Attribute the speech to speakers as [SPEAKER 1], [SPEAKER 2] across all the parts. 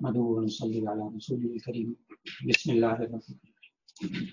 [SPEAKER 1] نحمده ونصلي على رسوله الكريم بسم الله الرحمن الرحيم.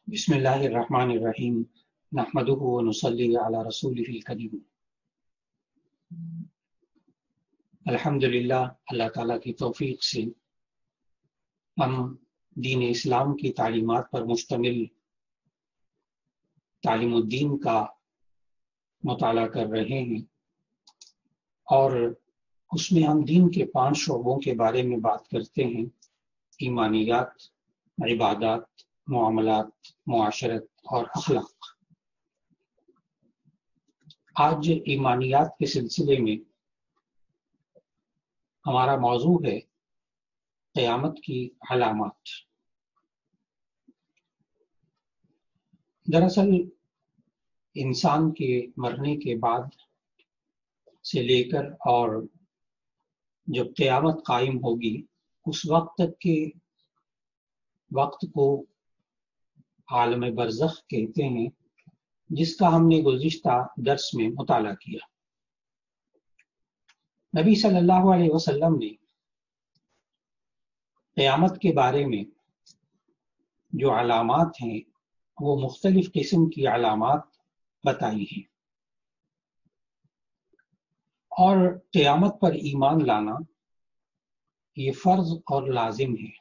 [SPEAKER 1] بسم اللہ الرحمن الرحیم نحمده ونصلي على رسوله الكريم. الحمدللہ اللہ تعالیٰ کی توفیق سے ہم دین اسلام کی تعلیمات پر مشتمل تعلیم الدین کا مطالعہ کر رہے ہیں، اور اس میں ہم دین کے 5 شعبوں کے بارے میں بات کرتے ہیں: ایمانیات، عبادات، معاملات، معاشرت اور اخلاق۔ آج ایمانیات کے سلسلے میں ہمارا موضوع ہے قیامت کی علامات۔ دراصل انسان کے مرنے کے بعد سے لے کر اور جب قیامت قائم ہوگی اس وقت تک کے وقت کو عالم برزخ کہتے ہیں، جس کا ہم نے گزشتہ درس میں مطالعہ کیا۔ نبی صلی اللہ علیہ وسلم نے قیامت کے بارے میں جو علامات ہیں وہ مختلف قسم کی علامات بتائی ہیں، اور قیامت پر ایمان لانا یہ فرض اور لازم ہے،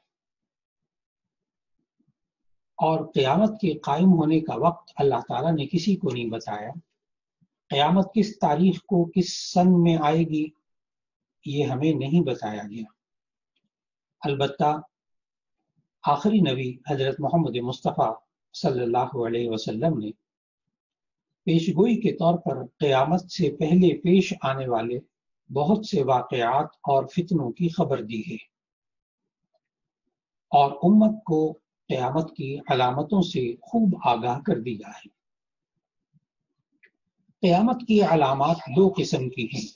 [SPEAKER 1] اور قیامت کے قائم ہونے کا وقت اللہ تعالیٰ نے کسی کو نہیں بتایا۔ قیامت کس تاریخ کو کس سن میں آئے گی یہ ہمیں نہیں بتایا گیا۔ البتہ آخری نبی حضرت محمد مصطفیٰ صلی اللہ علیہ وسلم نے پیشگوئی کے طور پر قیامت سے پہلے پیش آنے والے بہت سے واقعات اور فتنوں کی خبر دی ہے، اور امت کو قیامت کی علامتوں سے خوب آگاہ کر دیا ہے۔ قیامت کی علامات 2 قسم کی ہیں۔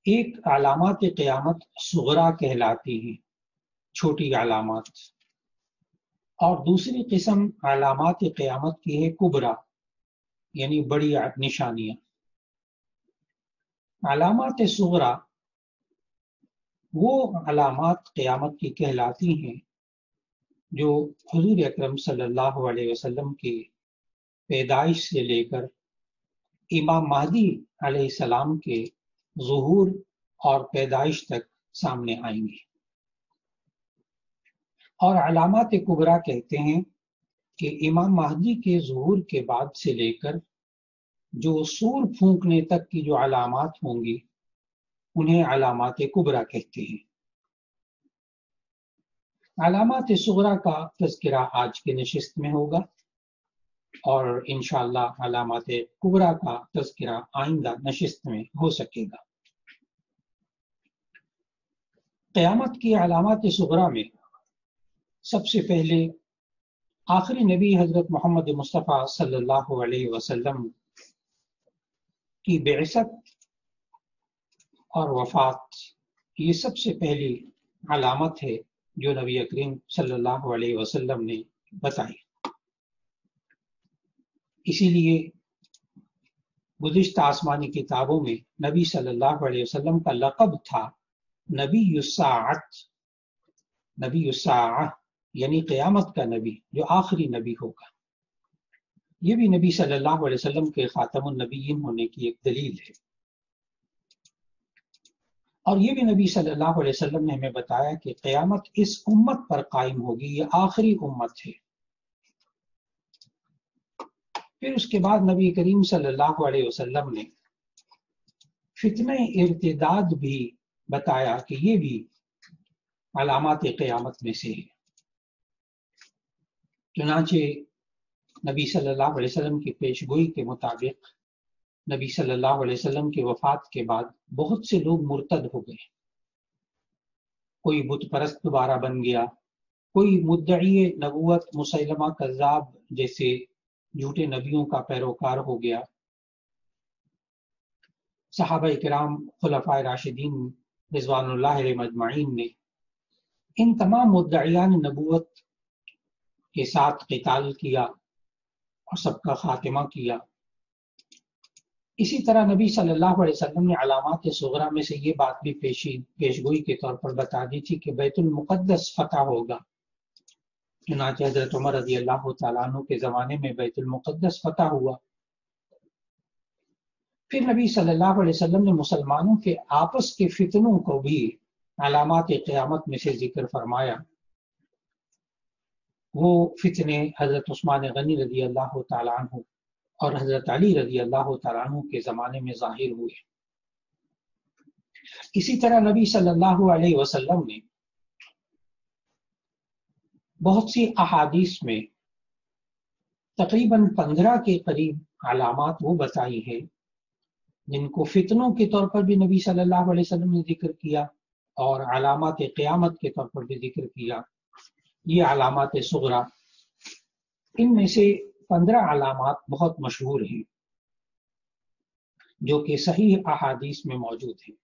[SPEAKER 1] ایک علامات قیامت صغرا کہلاتی ہیں، چھوٹی علامات، اور دوسری قسم علامات قیامت کی ہے کبرا، یعنی بڑی نشانیاں۔ علامات صغرا وہ علامات قیامت کی کہلاتی ہیں جو حضور اکرم صلی اللہ علیہ وسلم کی پیدائش سے لے کر امام مہدی علیہ السلام کے ظہور اور پیدائش تک سامنے آئیں گی۔ اور علامات کبرا کہتے ہیں کہ امام مہدی کے ظہور کے بعد سے لے کر جو سور پھونکنے تک کی جو علامات ہوں گی انہیں علامات کبرا کہتے ہیں۔ علامات صغرا کا تذکرہ آج کے نشست میں ہوگا، اور انشاءاللہ علامات کبرا کا تذکرہ آئندہ نشست میں ہو سکے گا۔ قیامت کی علامات صغرا میں سب سے پہلے آخری نبی حضرت محمد مصطفیٰ صلی اللہ علیہ وسلم کی بعثت اور وفات، یہ سب سے پہلی علامت ہے جو نبی کریم صلی اللہ علیہ وسلم نے بتائی۔ اسی لیے گزشتہ آسمانی کتابوں میں نبی صلی اللہ علیہ وسلم کا لقب تھا نبی الساعت، نبی الساعہ، یعنی قیامت کا نبی، جو آخری نبی ہوگا۔ یہ بھی نبی صلی اللہ علیہ وسلم کے خاتم النبیین ہونے کی ایک دلیل ہے، اور یہ بھی نبی صلی اللہ علیہ وسلم نے ہمیں بتایا کہ قیامت اس امت پر قائم ہوگی، یہ آخری امت ہے۔ پھر اس کے بعد نبی کریم صلی اللہ علیہ وسلم نے فتنہ ارتداد بھی بتایا کہ یہ بھی علامات قیامت میں سے ہے۔ چنانچہ نبی صلی اللہ علیہ وسلم کی پیشگوئی کے مطابق نبی صلی اللہ علیہ وسلم کی وفات کے بعد بہت سے لوگ مرتد ہو گئے، کوئی بت پرست دوبارہ بن گیا، کوئی مدعی نبوت مسیلمہ کذاب جیسے جھوٹے نبیوں کا پیروکار ہو گیا۔ صحابہ کرام خلفائے راشدین رضوان اللہ علیہم اجمعین نے ان تمام مدعیان نبوت کے ساتھ قتال کیا اور سب کا خاتمہ کیا۔ اسی طرح نبی صلی اللہ علیہ وسلم نے علامات صغرا میں سے یہ بات بھی پیشگوئی کے طور پر بتا دی تھی کہ بیت المقدس فتح ہوگا۔ چنانچہ حضرت عمر رضی اللہ تعالیٰ عنہ کے زمانے میں بیت المقدس فتح ہوا۔ پھر نبی صلی اللہ علیہ وسلم نے مسلمانوں کے آپس کے فتنوں کو بھی علامات قیامت میں سے ذکر فرمایا۔ وہ فتنے حضرت عثمان غنی رضی اللہ تعالیٰ عنہ اور حضرت علی رضی اللہ تعالیٰ عنہ کے زمانے میں ظاہر ہوئے۔ اسی طرح نبی صلی اللہ علیہ وسلم نے بہت سی احادیث میں تقریباً 15 کے قریب علامات وہ بتائی ہے جن کو فتنوں کے طور پر بھی نبی صلی اللہ علیہ وسلم نے ذکر کیا اور علامات قیامت کے طور پر بھی ذکر کیا۔ یہ علامات صغرا، ان میں سے 15 علامات بہت مشہور ہیں جو کہ صحیح احادیث میں موجود ہیں۔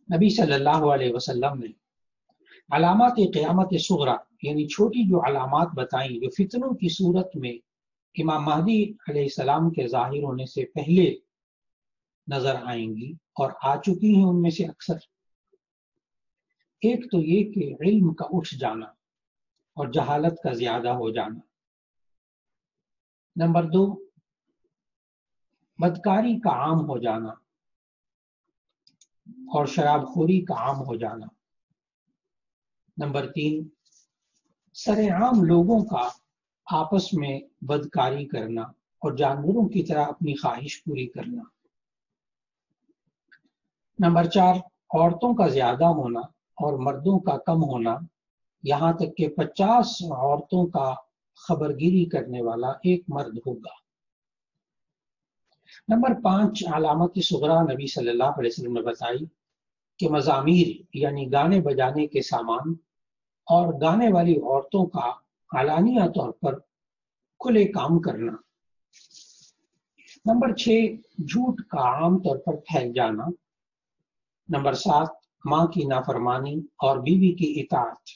[SPEAKER 1] نبی صلی اللہ علیہ وسلم نے علامات قیامت صغرا یعنی چھوٹی جو علامات بتائیں جو فتنوں کی صورت میں امام مہدی علیہ السلام کے ظاہر ہونے سے پہلے نظر آئیں گی اور آ چکی ہیں، ان میں سے اکثر ایک تو یہ کہ علم کا اٹھ جانا اور جہالت کا زیادہ ہو جانا، نمبر 2 بدکاری کا عام ہو جانا اور شراب خوری کا عام ہو جانا، نمبر 3 سر عام لوگوں کا آپس میں بدکاری کرنا اور جانوروں کی طرح اپنی خواہش پوری کرنا، نمبر 4 عورتوں کا زیادہ ہونا اور مردوں کا کم ہونا، یہاں تک کہ 50 عورتوں کا خبرگیری کرنے والا ایک مرد ہوگا۔ نمبر 5 علامت صغرا نبی صلی اللہ علیہ وسلم نے بتائی کہ مزامیر یعنی گانے بجانے کے سامان اور گانے والی عورتوں کا علانیہ طور پر کھلے کام کرنا، نمبر 6 جھوٹ کا عام طور پر پھیل جانا، نمبر 7 ماں کی نافرمانی اور بیوی کی اطاعت،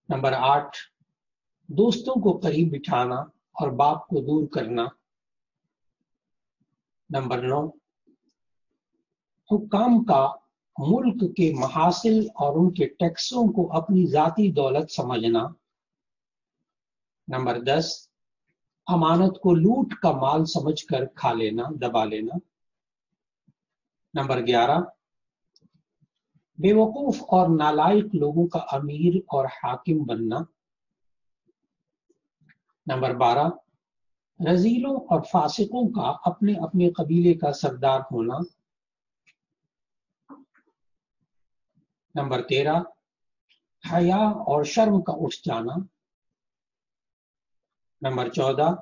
[SPEAKER 1] نمبر 8 دوستوں کو قریب بٹھانا اور باپ کو دور کرنا، نمبر 9 حکام کا ملک کے محاصل اور ان کے ٹیکسوں کو اپنی ذاتی دولت سمجھنا، نمبر 10 امانت کو لوٹ کا مال سمجھ کر کھا لینا، دبا لینا، نمبر 11 بے وقوف اور نالائق لوگوں کا امیر اور حاکم بننا، نمبر 12 رذیلوں اور فاسقوں کا اپنے اپنے قبیلے کا سردار ہونا، نمبر 13 حیا اور شرم کا اٹھ جانا، نمبر 14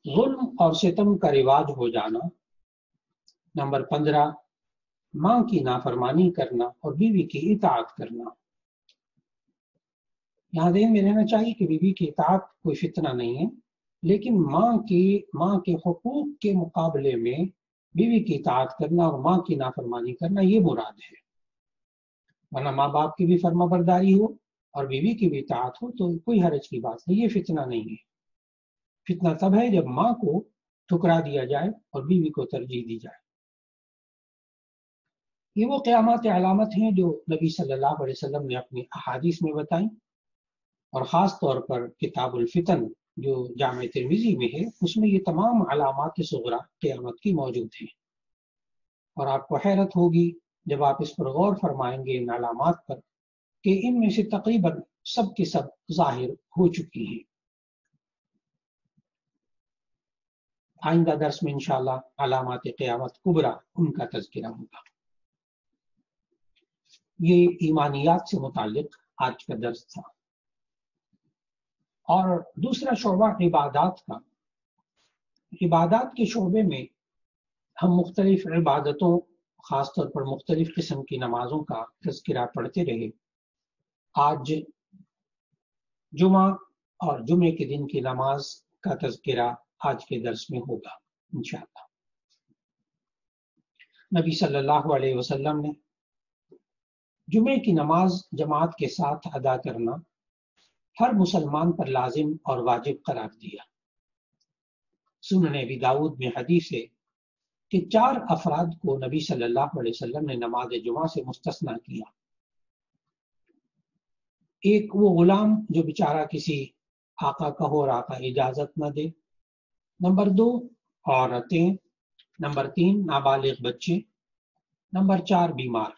[SPEAKER 1] ظلم اور ستم کا رواج ہو جانا، نمبر 15 ماں کی نافرمانی کرنا اور بیوی کی اطاعت کرنا۔ یہاں ذہن میں رہنا چاہیے کہ بیوی کی اطاعت کوئی فتنہ نہیں ہے، لیکن ماں کے حقوق کے مقابلے میں بیوی کی اطاعت کرنا اور ماں کی نافرمانی کرنا یہ مراد ہے، ورنہ ماں باپ کی بھی فرما برداری ہو اور بیوی کی بھی اطاعت ہو تو کوئی حرج کی بات نہیں، یہ فتنہ نہیں ہے۔ فتنہ تب ہے جب ماں کو ٹھکرا دیا جائے اور بیوی کو ترجیح دی جائے۔ یہ وہ قیامات علامت ہیں جو نبی صلی اللہ علیہ وسلم نے اپنی احادیث میں بتائیں اور خاص طور پر کتاب الفتن جو جامع ترمذی میں ہے، اس میں یہ تمام علامات صغرا قیامت کی موجود ہیں، اور آپ کو حیرت ہوگی جب آپ اس پر غور فرمائیں گے ان علامات پر کہ ان میں سے تقریباً سب کے سب ظاہر ہو چکی ہیں۔ آئندہ درس میں انشاءاللہ علامات قیامت کبریٰ ان کا تذکرہ ہوگا۔ یہ ایمانیات سے متعلق آج کا درس تھا۔ اور دوسرا شعبہ عبادات کا۔ عبادات کے شعبے میں ہم مختلف عبادتوں، خاص طور پر مختلف قسم کی نمازوں کا تذکرہ پڑھتے رہے۔ آج جمعہ اور جمعے کے دن کی نماز کا تذکرہ آج کے درس میں ہوگا انشاءاللہ۔ نبی صلی اللہ علیہ وسلم نے جمعے کی نماز جماعت کے ساتھ ادا کرنا ہر مسلمان پر لازم اور واجب قرار دیا۔ سنن ابی داؤد میں حدیث ہے کہ 4 افراد کو نبی صلی اللہ علیہ وسلم نے نماز جمعہ سے مستثنیٰ کیا۔ ایک وہ غلام جو بیچارہ کسی آقا کا ہو اور آقا اجازت نہ دے، نمبر 2 عورتیں، نمبر 3 نابالغ بچے، نمبر 4 بیمار۔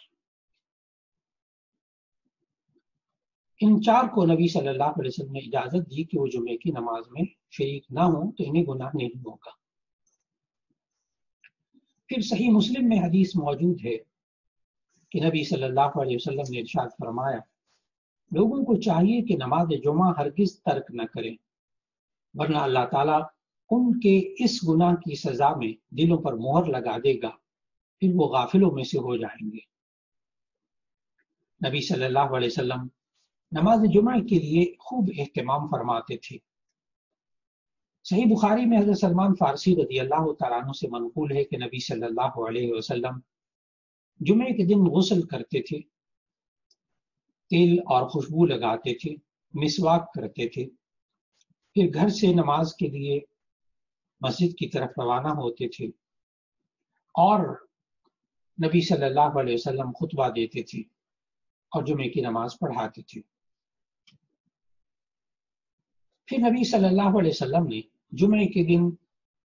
[SPEAKER 1] ان 4 کو نبی صلی اللہ علیہ وسلم نے اجازت دی کہ وہ جمعے کی نماز میں شریک نہ ہوں تو انہیں گناہ نہیں ہوگا۔ پھر صحیح مسلم میں حدیث موجود ہے کہ نبی صلی اللہ علیہ وسلم نے ارشاد فرمایا، لوگوں کو چاہیے کہ نماز جمعہ ہرگز ترک نہ کریں، ورنہ اللہ تعالیٰ ان کے اس گناہ کی سزا میں دلوں پر مہر لگا دے گا، پھر وہ غافلوں میں سے ہو جائیں گے۔ نبی صلی اللہ علیہ وسلم نماز جمعہ کے لیے خوب اہتمام فرماتے تھے۔ صحیح بخاری میں حضرت سلمان فارسی رضی اللہ تعالیٰ عنہ سے منقول ہے کہ نبی صلی اللہ علیہ وسلم جمعے کے دن غسل کرتے تھے، تیل اور خوشبو لگاتے تھے، مسواک کرتے تھے، پھر گھر سے نماز کے لیے مسجد کی طرف روانہ ہوتے تھے، اور نبی صلی اللہ علیہ وسلم خطبہ دیتے تھے اور جمعے کی نماز پڑھاتے تھے۔ پھر نبی صلی اللہ علیہ وسلم نے جمعے کے دن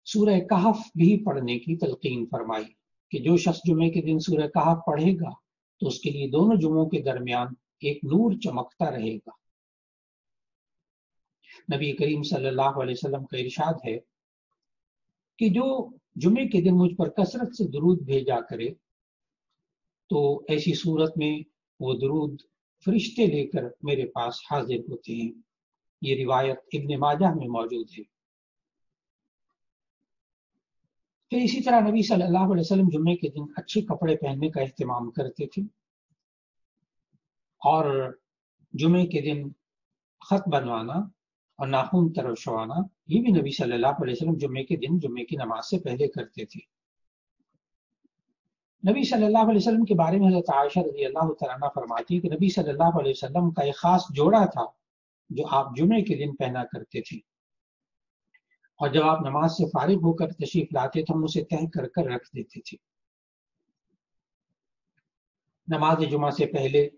[SPEAKER 1] سورہ کہف بھی پڑھنے کی تلقین فرمائی کہ جو شخص جمعے کے دن سورہ کہف پڑھے گا تو اس کے لیے دونوں جمعوں کے درمیان ایک نور چمکتا رہے گا۔ نبی کریم صلی اللہ علیہ وسلم کا ارشاد ہے کہ جو جمعے کے دن مجھ پر کثرت سے درود بھیجا کرے تو ایسی صورت میں وہ درود فرشتے لے کر میرے پاس حاضر ہوتے ہیں۔ یہ روایت ابن ماجہ میں موجود ہے۔ پھر اسی طرح نبی صلی اللہ علیہ وسلم جمعے کے دن اچھے کپڑے پہننے کا اہتمام کرتے تھے، اور جمعے کے دن خط بنوانا اور ناخن ترشوانا یہ بھی نبی صلی اللہ علیہ وسلم جمعے کے دن جمعے کی نماز سے پہلے کرتے تھے۔ نبی صلی اللہ علیہ وسلم کے بارے میں حضرت عائشہ رضی اللہ تعالیٰ عنہ فرماتی ہے کہ نبی صلی اللہ علیہ وسلم کا ایک خاص جوڑا تھا جو آپ جمعے کے دن پہنا کرتے تھے، اور جب آپ نماز سے فارغ ہو کر تشریف لاتے تو ہم اسے تہہ کر کر رکھ دیتے تھے۔ نماز جمعہ سے پہلے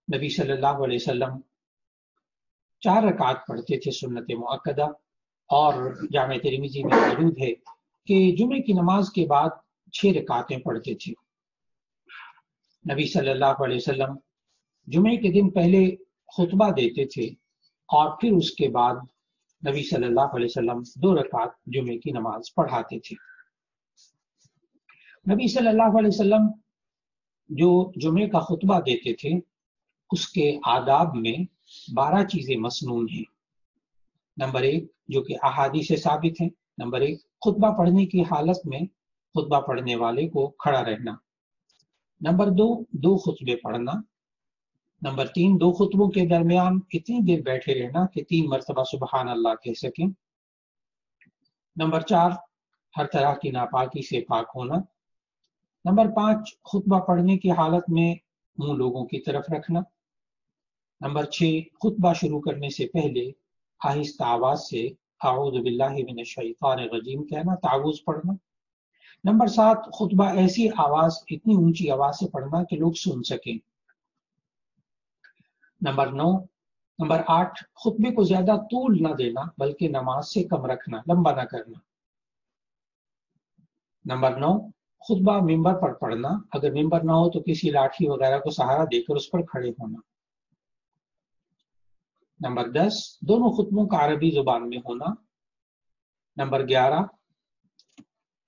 [SPEAKER 1] نبی صلی اللہ علیہ وسلم 4 رکعت پڑھتے تھے سنت مؤکدہ، اور جامع ترمذی میں موجود ہے کہ جمعے کی نماز کے بعد 6 رکعتیں پڑھتے تھے۔ نبی صلی اللہ علیہ وسلم جمعے کے دن پہلے خطبہ دیتے تھے اور پھر اس کے بعد نبی صلی اللہ علیہ وسلم 2 رکعت جمعے کی نماز پڑھاتے تھے۔ نبی صلی اللہ علیہ وسلم جو جمعے کا خطبہ دیتے تھے اس کے آداب میں 12 چیزیں مسنون ہیں۔ نمبر 1 جو کہ احادیث سے ثابت ہیں، نمبر 1 خطبہ پڑھنے کی حالت میں خطبہ پڑھنے والے کو کھڑا رہنا، نمبر 2 خطبے پڑھنا، نمبر 3 2 خطبوں کے درمیان اتنی دیر بیٹھے رہنا کہ 3 مرتبہ سبحان اللہ کہہ سکیں، نمبر 4 ہر طرح کی ناپاکی سے پاک ہونا، نمبر 5 خطبہ پڑھنے کی حالت میں منہ لوگوں کی طرف رکھنا، نمبر 6 خطبہ شروع کرنے سے پہلے آہستہ آواز سے اعوذ باللہ من الشیطان الرجیم کہنا، تعوذ پڑھنا، نمبر 7 خطبہ ایسی اتنی اونچی آواز سے پڑھنا کہ لوگ سن سکیں، نمبر 9 نمبر 8، خطبے کو زیادہ طول نہ دینا بلکہ نماز سے کم رکھنا، لمبا نہ کرنا۔ نمبر 9، خطبہ ممبر پر پڑھنا، اگر ممبر نہ ہو تو کسی لاٹھی وغیرہ کو سہارا دے کر اس پر کھڑے ہونا۔ نمبر 10، دونوں خطبوں کا عربی زبان میں ہونا۔ نمبر 11،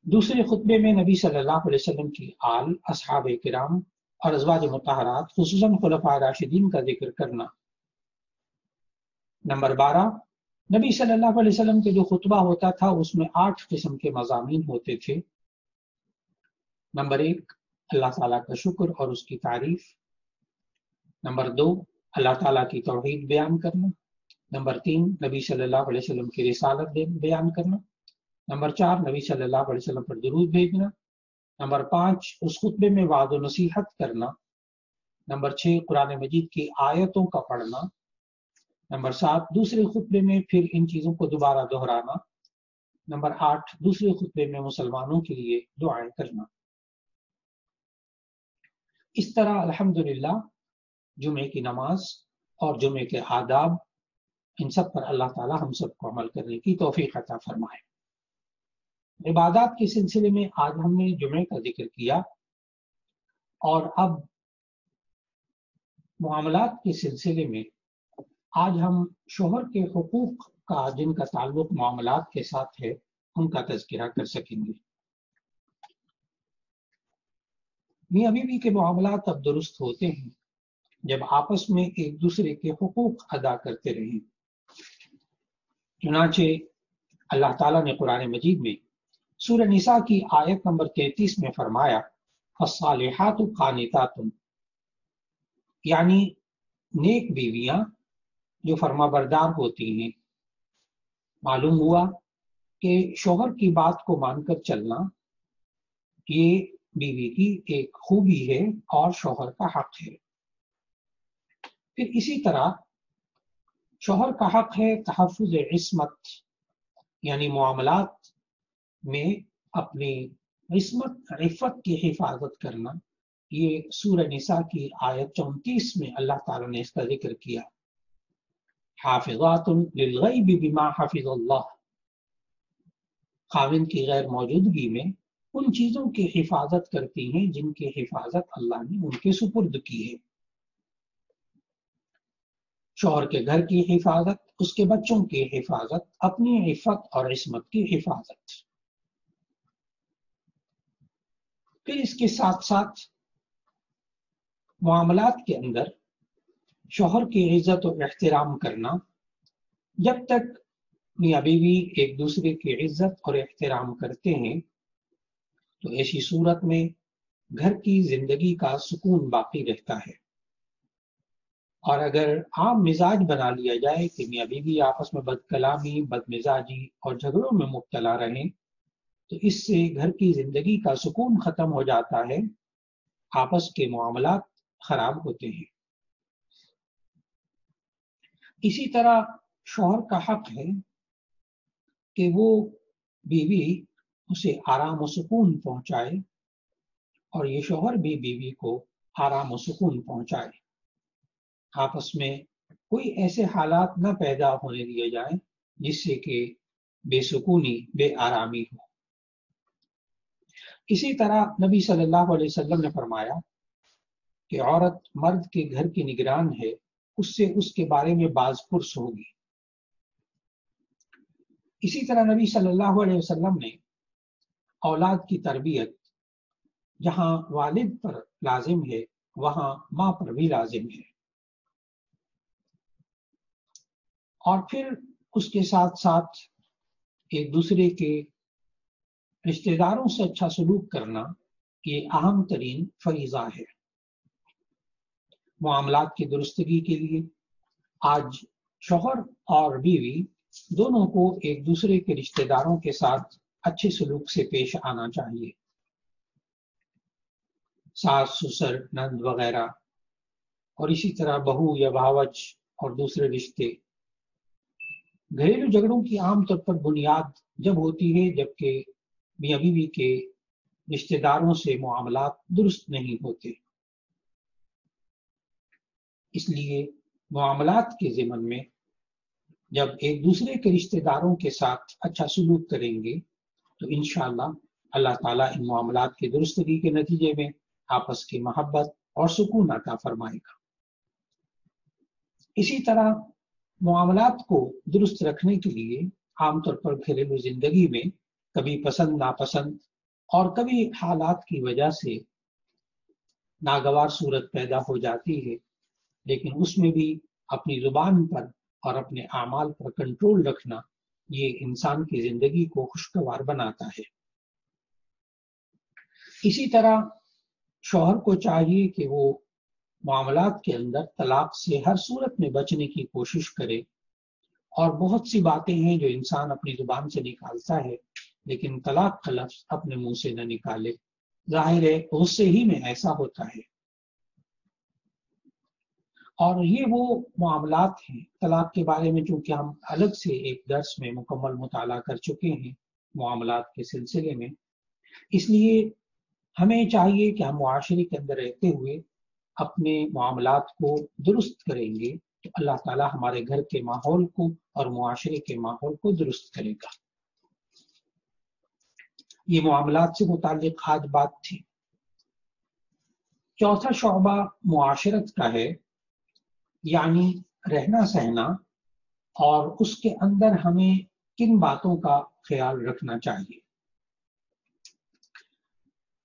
[SPEAKER 1] دوسرے خطبے میں نبی صلی اللہ علیہ وسلم کی آل، اصحاب کرام اور ازواج مطہرات خصوصاً خلفاء راشدین کا ذکر کرنا۔ نمبر 12، نبی صلی اللہ علیہ وسلم کے جو خطبہ ہوتا تھا اس میں 8 قسم کے مضامین ہوتے تھے۔ نمبر 1، اللہ تعالیٰ کا شکر اور اس کی تعریف۔ نمبر 2، اللہ تعالیٰ کی توحید بیان کرنا۔ نمبر 3، نبی صلی اللہ علیہ وسلم کی رسالت بیان کرنا۔ نمبر 4، نبی صلی اللہ علیہ وسلم پر درود بھیجنا۔ نمبر 5، اس خطبے میں وعظ و نصیحت کرنا۔ نمبر 6، قرآن مجید کی آیتوں کا پڑھنا۔ نمبر 7، دوسرے خطبے میں پھر ان چیزوں کو دوبارہ دہرانا۔ نمبر 8، دوسرے خطبے میں مسلمانوں کے لیے دعائیں کرنا۔ اس طرح الحمدللہ جمعے کی نماز اور جمعے کے آداب، ان سب پر اللہ تعالی ہم سب کو عمل کرنے کی توفیق عطا فرمائے۔ عبادات کے سلسلے میں آج ہم نے جمعے کا ذکر کیا، اور اب معاملات کے سلسلے میں آج ہم شوہر کے حقوق کا، جن کا تعلق معاملات کے ساتھ ہے، ان کا تذکرہ کر سکیں گے۔ میاں بیوی کے معاملات اب درست ہوتے ہیں جب آپس میں ایک دوسرے کے حقوق ادا کرتے رہیں۔ چنانچہ اللہ تعالیٰ نے قرآن مجید میں سورہ نساء کی آیت نمبر 33 میں فرمایا، فَالصَّالِحَاتُ قَانِتَاتٌ، یعنی نیک بیویاں جو فرما بردار ہوتی ہیں۔ معلوم ہوا کہ شوہر کی بات کو مان کر چلنا یہ بیوی کی ایک خوبی ہے اور شوہر کا حق ہے۔ پھر اسی طرح شوہر کا حق ہے تحفظ عصمت، یعنی معاملات میں اپنی عفت کی حفاظت کرنا۔ یہ سورہ نساء کی آیت 34 میں اللہ تعالیٰ نے اس کا ذکر کیا، حافظات للغیب بما حفظ اللہ، خاوند کی غیر موجودگی میں ان چیزوں کی حفاظت کرتی ہیں جن کی حفاظت اللہ نے ان کے سپرد کی ہے۔ شوہر کے گھر کی حفاظت، اس کے بچوں کی حفاظت، اپنی عفت اور عصمت کی حفاظت۔ پھر اس کے ساتھ ساتھ معاملات کے اندر شوہر کی عزت و احترام کرنا۔ جب تک میاں بیوی ایک دوسرے کی عزت اور احترام کرتے ہیں تو ایسی صورت میں گھر کی زندگی کا سکون باقی رہتا ہے۔ اور اگر عام مزاج بنا لیا جائے کہ میاں بیوی آپس میں بد کلامی، بد مزاجی اور جھگڑوں میں مبتلا رہیں تو اس سے گھر کی زندگی کا سکون ختم ہو جاتا ہے، آپس کے معاملات خراب ہوتے ہیں۔ اسی طرح شوہر کا حق ہے کہ وہ بیوی اسے آرام و سکون پہنچائے اور یہ شوہر بھی بیوی کو آرام و سکون پہنچائے۔ آپس میں کوئی ایسے حالات نہ پیدا ہونے دیے جائیں جس سے کہ بے سکونی، بے آرامی ہو۔ اسی طرح نبی صلی اللہ علیہ وسلم نے فرمایا کہ عورت مرد کے گھر کی نگران ہے، اس سے اس کے بارے میں باز پرس ہوگی۔ اسی طرح نبی صلی اللہ علیہ وسلم نے اولاد کی تربیت جہاں والد پر لازم ہے وہاں ماں پر بھی لازم ہے، اور پھر اس کے ساتھ ساتھ ایک دوسرے کے رشتہ داروں سے اچھا سلوک کرنا یہ اہم ترین فریضہ ہے۔ معاملات کی درستگی کے لیے آج شوہر اور بیوی دونوں کو ایک دوسرے کے رشتہ داروں کے ساتھ اچھے سلوک سے پیش آنا چاہیے۔ ساس، سسر، نند وغیرہ، اور اسی طرح بہو یا بھاوج اور دوسرے رشتے۔ گھریلو جھگڑوں کی عام طور پر بنیاد جب ہوتی ہے جبکہ میاں بیوی کے رشتہ داروں سے معاملات درست نہیں ہوتے۔ اس لیے معاملات کے ضمن میں جب ایک دوسرے کے رشتہ داروں کے ساتھ اچھا سلوک کریں گے تو انشاءاللہ اللہ تعالیٰ ان معاملات کی درستگی کے نتیجے میں آپس کی محبت اور سکون عطا فرمائے گا۔ اسی طرح معاملات کو درست رکھنے کے لیے عام طور پر گھریلو زندگی میں کبھی پسند ناپسند اور کبھی حالات کی وجہ سے ناگوار صورت پیدا ہو جاتی ہے، لیکن اس میں بھی اپنی زبان پر اور اپنے اعمال پر کنٹرول رکھنا یہ انسان کی زندگی کو خوشگوار بناتا ہے۔ اسی طرح شوہر کو چاہیے کہ وہ معاملات کے اندر طلاق سے ہر صورت میں بچنے کی کوشش کرے، اور بہت سی باتیں ہیں جو انسان اپنی زبان سے نکالتا ہے لیکن طلاق کا لفظ اپنے منہ سے نہ نکالے، ظاہر ہے غصے ہی میں ایسا ہوتا ہے۔ اور یہ وہ معاملات ہیں طلاق کے بارے میں چونکہ ہم الگ سے ایک درس میں مکمل مطالعہ کر چکے ہیں معاملات کے سلسلے میں، اس لیے ہمیں چاہیے کہ ہم معاشرے کے اندر رہتے ہوئے اپنے معاملات کو درست کریں گے تو اللہ تعالیٰ ہمارے گھر کے ماحول کو اور معاشرے کے ماحول کو درست کرے گا۔ یہ معاملات سے متعلق آج بات تھی۔ چوتھا شعبہ معاشرت کا ہے، یعنی رہنا سہنا، اور اس کے اندر ہمیں کن باتوں کا خیال رکھنا چاہیے۔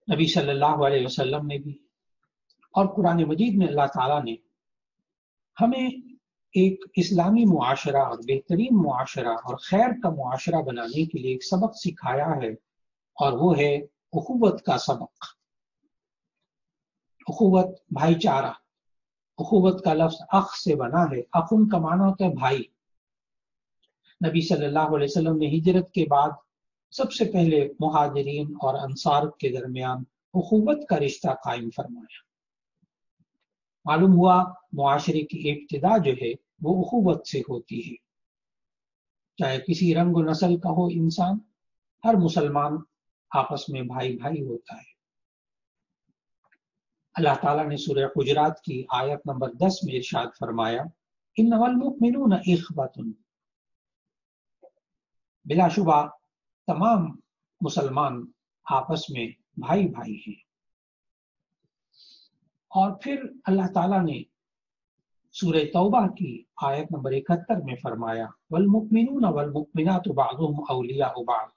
[SPEAKER 1] نبی صلی اللہ علیہ وسلم نے بھی اور قرآن مجید میں اللہ تعالیٰ نے ہمیں ایک اسلامی معاشرہ اور بہترین معاشرہ اور خیر کا معاشرہ بنانے کے لیے ایک سبق سکھایا ہے، اور وہ ہے اخوت کا سبق۔ اخوت بھائی چارہ، اخوت کا لفظ اخ سے بنا ہے، اخن کا معنی ہوتا ہے بھائی۔ نبی صلی اللہ علیہ وسلم نے ہجرت کے بعد سب سے پہلے مہاجرین اور انصار کے درمیان اخوت کا رشتہ قائم فرمایا۔ معلوم ہوا معاشرے کی ابتدا جو ہے وہ اخوت سے ہوتی ہے، چاہے کسی رنگ و نسل کا ہو انسان، ہر مسلمان آپس میں بھائی بھائی ہوتا ہے۔ اللہ تعالیٰ نے سورہ حجرات کی آیت نمبر 10 میں ارشاد فرمایا، انما المؤمنون اخوۃ، بلا شبہ تمام مسلمان آپس میں بھائی بھائی ہیں۔ اور پھر اللہ تعالیٰ نے سورہ توبہ کی آیت نمبر 71 میں فرمایا، والمؤمنون والمؤمنات بعضهم اولیاء بعض،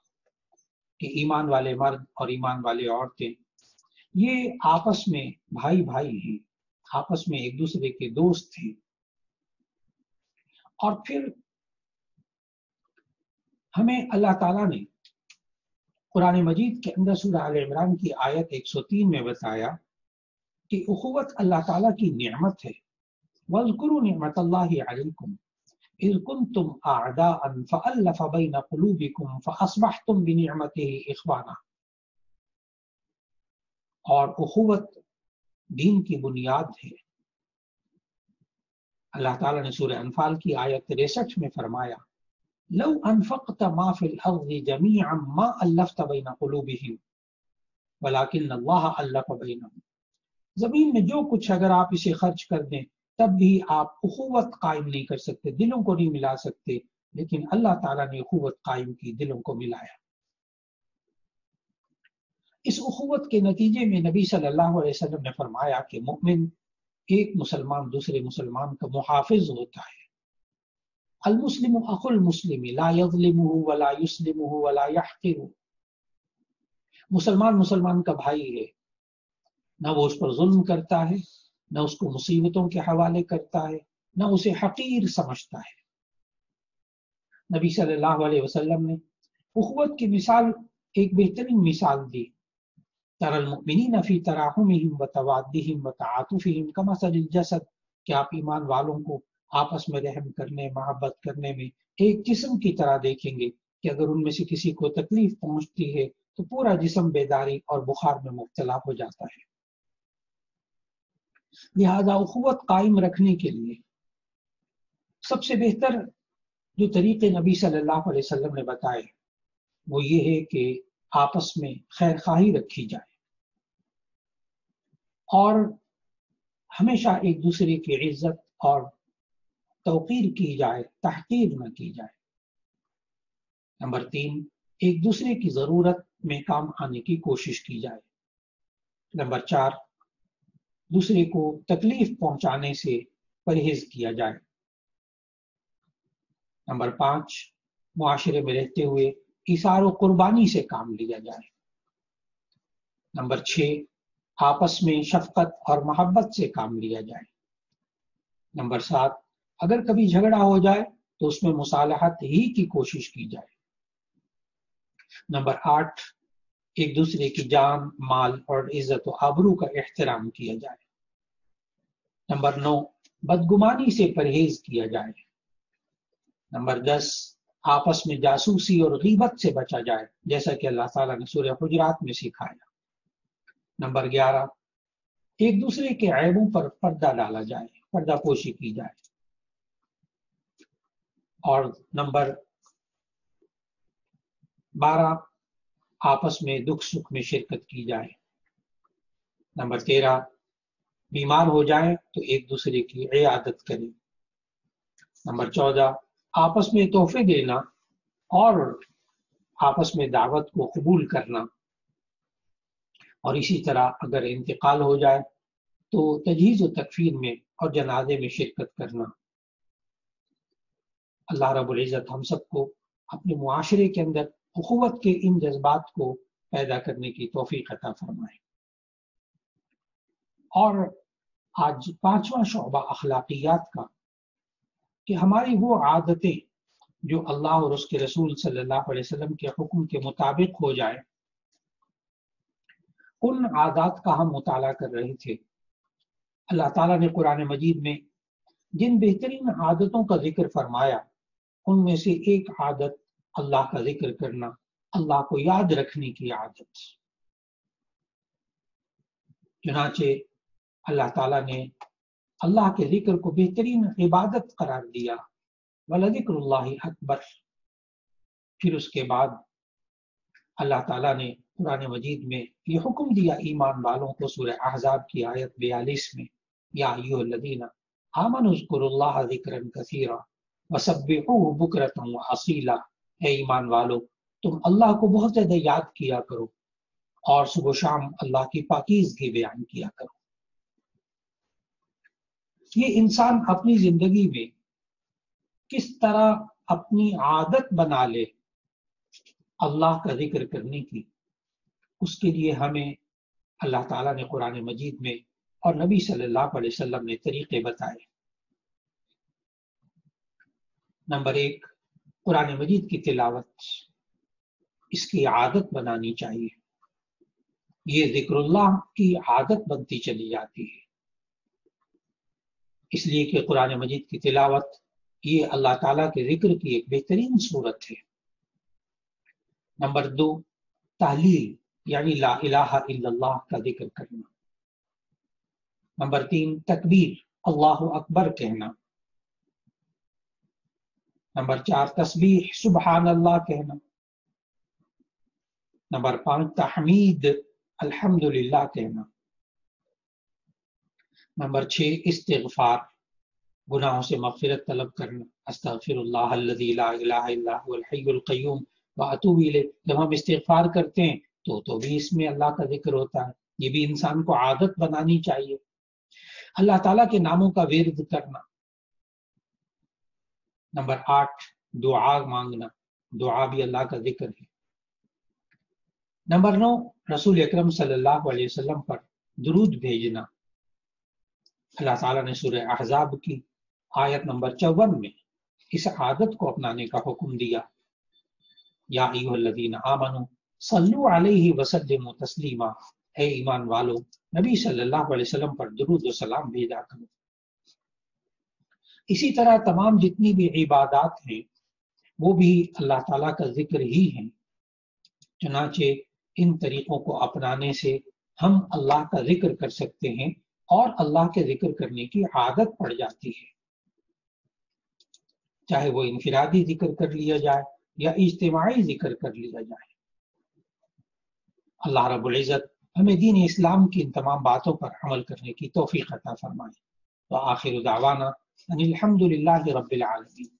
[SPEAKER 1] کہ ایمان والے مرد اور ایمان والے عورتیں یہ آپس میں بھائی بھائی ہیں، آپس میں ایک دوسرے کے دوست ہیں۔ اور پھر ہمیں اللہ تعالیٰ نے قرآن مجید کے اندر سورہ آل عمران کی آیت 103 میں بتایا کہ اخوت اللہ تعالیٰ کی نعمت ہے۔ وَاذْكُرُوا نِعْمَةَ اللَّهِ عَلَيْكُمْ إِذْ كُنْتُمْ أَعْدَاءً فَأَلَّفَ بَيْنَ قُلُوبِكُمْ فَأَصْبَحْتُمْ بِنِعْمَتِهِ إِخْوَانًا۔ اور اخوت دین کی بنیاد ہے۔ اللہ تعالیٰ نے سورہ انفال کی آیت 63 میں فرمایا، لو انفقت ما فی الارض جميعا ما الفت بین قلوبهم ولکن اللہ الف بینہم۔ زمین میں جو کچھ اگر آپ اسے خرچ کر دیں تب بھی آپ اخوت قائم نہیں کر سکتے، دلوں کو نہیں ملا سکتے، لیکن اللہ تعالیٰ نے اخوت قائم کی، دلوں کو ملایا۔ اس اخوت کے نتیجے میں نبی صلی اللہ علیہ وسلم نے فرمایا کہ مومن ایک مسلمان دوسرے مسلمان کا محافظ ہوتا ہے۔ المسلم اخو المسلم لا یظلمہ ولا یسلمہ ولا یحقرہ۔ مسلمان مسلمان کا بھائی ہے، نہ وہ اس پر ظلم کرتا ہے، نہ اس کو مصیبتوں کے حوالے کرتا ہے، نہ اسے حقیر سمجھتا ہے۔ نبی صلی اللہ علیہ وسلم نے اخوت کی مثال ایک بہترین مثال دی، تری المؤمنین فی تراحمہم وتوادہم وتعاطفہم کمثل الجسد، کہ آپ ایمان والوں کو آپس میں رحم کرنے، محبت کرنے میں ایک جسم کی طرح دیکھیں گے کہ اگر ان میں سے کسی کو تکلیف پہنچتی ہے تو پورا جسم بیداری اور بخار میں مبتلا ہو جاتا ہے۔ لہذا اخوت قائم رکھنے کے لیے سب سے بہتر جو طریقے نبی صلی اللہ علیہ وسلم نے بتائے وہ یہ ہے کہ آپس میں خیر خواہی رکھی جائے اور ہمیشہ ایک دوسرے کی عزت اور توقیر کی جائے، تحقیر نہ کی جائے۔ نمبر 3، ایک دوسرے کی ضرورت میں کام آنے کی کوشش کی جائے۔ نمبر 4، دوسرے کو تکلیف پہنچانے سے پرہیز کیا جائے۔ نمبر 5، معاشرے میں رہتے ہوئے ایثار و قربانی سے کام لیا جائے۔ نمبر 6، آپس میں شفقت اور محبت سے کام لیا جائے۔ نمبر 7، اگر کبھی جھگڑا ہو جائے تو اس میں مصالحت ہی کی کوشش کی جائے۔ نمبر 8، ایک دوسرے کی جان، مال اور عزت و آبرو کا احترام کیا جائے۔ نمبر 9، بدگمانی سے پرہیز کیا جائے۔ نمبر 10، آپس میں جاسوسی اور غیبت سے بچا جائے، جیسا کہ اللہ تعالیٰ نے سورہ حجرات میں سکھایا۔ نمبر 11، ایک دوسرے کے عیبوں پر پردہ ڈالا جائے، پردہ پوشی کی جائے۔ اور نمبر 12، آپس میں دکھ سکھ میں شرکت کی جائے۔ نمبر 13، بیمار ہو جائیں تو ایک دوسرے کی عیادت کریں۔ نمبر 14، آپس میں تحفے دینا اور آپس میں دعوت کو قبول کرنا، اور اسی طرح اگر انتقال ہو جائے تو تجہیز و تکفین میں اور جنازے میں شرکت کرنا۔ اللہ رب العزت ہم سب کو اپنے معاشرے کے اندر اخوت کے ان جذبات کو پیدا کرنے کی توفیق عطا فرمائے۔ اور آج 5واں شعبہ اخلاقیات کا، کہ ہماری وہ عادتیں جو اللہ اور اس کے رسول صلی اللہ علیہ وسلم کے حکم کے مطابق ہو جائے، ان عادات کا ہم مطالعہ کر رہے تھے۔ اللہ تعالیٰ نے قرآن مجید میں جن بہترین عادتوں کا ذکر فرمایا، ان میں سے ایک عادت اللہ کا ذکر کرنا، اللہ کو یاد رکھنے کی عادت۔ چنانچہ اللہ تعالیٰ نے اللہ کے ذکر کو بہترین عبادت قرار دیا، وَلَذِكْرُ اللَّهِ أَكْبَرُ۔ پھر اس کے بعد اللہ تعالیٰ نے قرآن مجید میں یہ حکم دیا ایمان والوں کو، سورہ احزاب کی آیت 42 میں، یا ایھا الذین آمنوا اذکروا اللہ ذکرا کثیرا وسبحوہ بکرۃ وأصیلا۔ اے ایمان والو، تم اللہ کو بہت زیادہ یاد کیا کرو اور صبح و شام اللہ کی پاکیزگی بیان کیا کرو۔ یہ انسان اپنی زندگی میں کس طرح اپنی عادت بنا لے اللہ کا ذکر کرنے کی، اس کے لیے ہمیں اللہ تعالیٰ نے قرآن مجید میں اور نبی صلی اللہ علیہ وسلم نے طریقے بتائے۔ نمبر 1، قرآن مجید کی تلاوت، اس کی عادت بنانی چاہیے۔ یہ ذکر اللہ کی عادت بنتی چلی جاتی ہے، اس لیے کہ قرآن مجید کی تلاوت یہ اللہ تعالیٰ کے ذکر کی ایک بہترین صورت ہے۔ نمبر 2، تحلیل یعنی لا الہ الا اللہ کا ذکر کرنا۔ نمبر 3، تکبیر اللہ اکبر کہنا۔ نمبر 4، تسبیح سبحان اللہ کہنا۔ نمبر 5، تحمید الحمدللہ کہنا۔ نمبر 6، استغفار، گناہوں سے مغفرت طلب کرنا، استغفر اللہ الذی لا الہ الا هو الحی القیوم واتوب الیہ۔ جب ہم استغفار کرتے ہیں تو بھی اس میں اللہ کا ذکر ہوتا ہے، یہ بھی انسان کو عادت بنانی چاہیے۔ اللہ تعالیٰ کے ناموں کا ورد کرنا۔ نمبر 8، دعا مانگنا، دعا بھی اللہ کا ذکر ہے۔ نمبر 9، رسول اکرم صلی اللہ علیہ وسلم پر درود بھیجنا۔ اللہ تعالیٰ نے سورہ احزاب کی آیت نمبر 54 میں اس عادت کو اپنانے کا حکم دیا، یا ایھا الذین آمنوا صلوا علیہ وسلموا تسلیما۔ اے ایمان والو، نبی صلی اللہ علیہ وسلم پر درود و سلام بھیجا کرو۔ اسی طرح تمام جتنی بھی عبادات ہیں وہ بھی اللہ تعالیٰ کا ذکر ہی ہیں، چنانچہ ان طریقوں کو اپنانے سے ہم اللہ کا ذکر کر سکتے ہیں اور اللہ کے ذکر کرنے کی عادت پڑ جاتی ہے، چاہے وہ انفرادی ذکر کر لیا جائے یا اجتماعی ذکر کر لیا جائے۔ اللہ رب العزت ہمیں دین اسلام کی ان تمام باتوں پر عمل کرنے کی توفیق عطا فرمائے۔ وآخر دعوانا الحمد للہ رب العالمین.